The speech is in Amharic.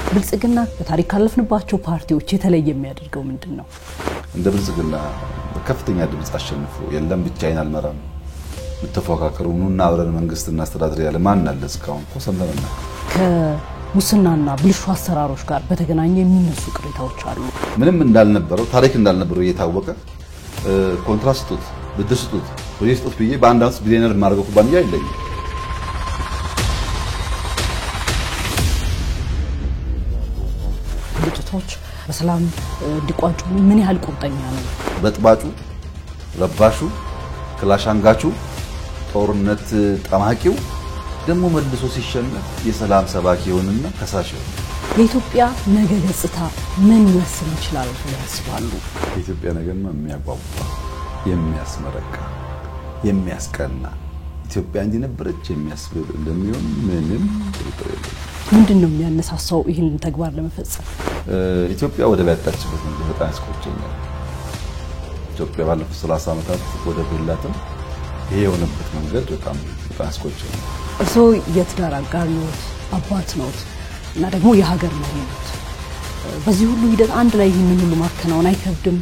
ብልጽግና በታሪክ ካለፍንባቸው ፓርቲዎች የተለየ የሚያደርገው ምንድነው? እንደ ብልጽግና በከፍተኛ ድምጽ አሸንፎ የለም ብቻዬን አልመራም ተፎካከሩና አብረን መንግስትና አስተዳደር ያለ ማን አለ እስካሁን ቆሰመና ከሙስናና ብልሹ አሰራሮች ጋር በተገናኘ የሚነሱ ቅሬታዎች አሉ። ምንም እንዳልነበረው ታሪክ እንዳልነበረው እየታወቀ ኮንትራት ስጡት ብድር ስጡት ፕሮጀክት ስጡት ብዬ በአንድ አመት ቢሊዮነር ማድረግ ኩባንያ የለኝም። ግጭቶች በሰላም እንዲቋጩ ምን ያህል ቁርጠኛ ነው? በጥባጩ ረባሹ ክላሻንጋቹ ጦርነት ጠማቂው ደሞ መልሶ ሲሸነፍ የሰላም ሰባኪ ይሆንና ከሳሽ ይሆን። የኢትዮጵያ ነገ ገጽታ ምን ይመስል ይችላል ብለው ያስባሉ? የኢትዮጵያ ነገማ የሚያጓጓ የሚያስመረቃ የሚያስቀና ኢትዮጵያ እንዲነበረች የሚያስብል እንደሚሆን ምንም ጥርጥር የለም። ምንድነው የሚያነሳሳው ይሄን ተግባር ለመፈጸም? ኢትዮጵያ ወደ ያጣችበት መንገድ በጣም ያስቆጨኛል። ኢትዮጵያ ባለፉት 30 ዓመታት ወደ ብላተም ይሄ የሆነበት መንገድ በጣም ያስቆጨኛል። እርሶ የትዳር አጋር ነዎት፣ አባት ነዎት እና ደግሞ የሀገር መሪ ነዎት። በዚህ ሁሉ ሂደት አንድ ላይ ይሄንን ሁሉ ማከናወን አይከብድም?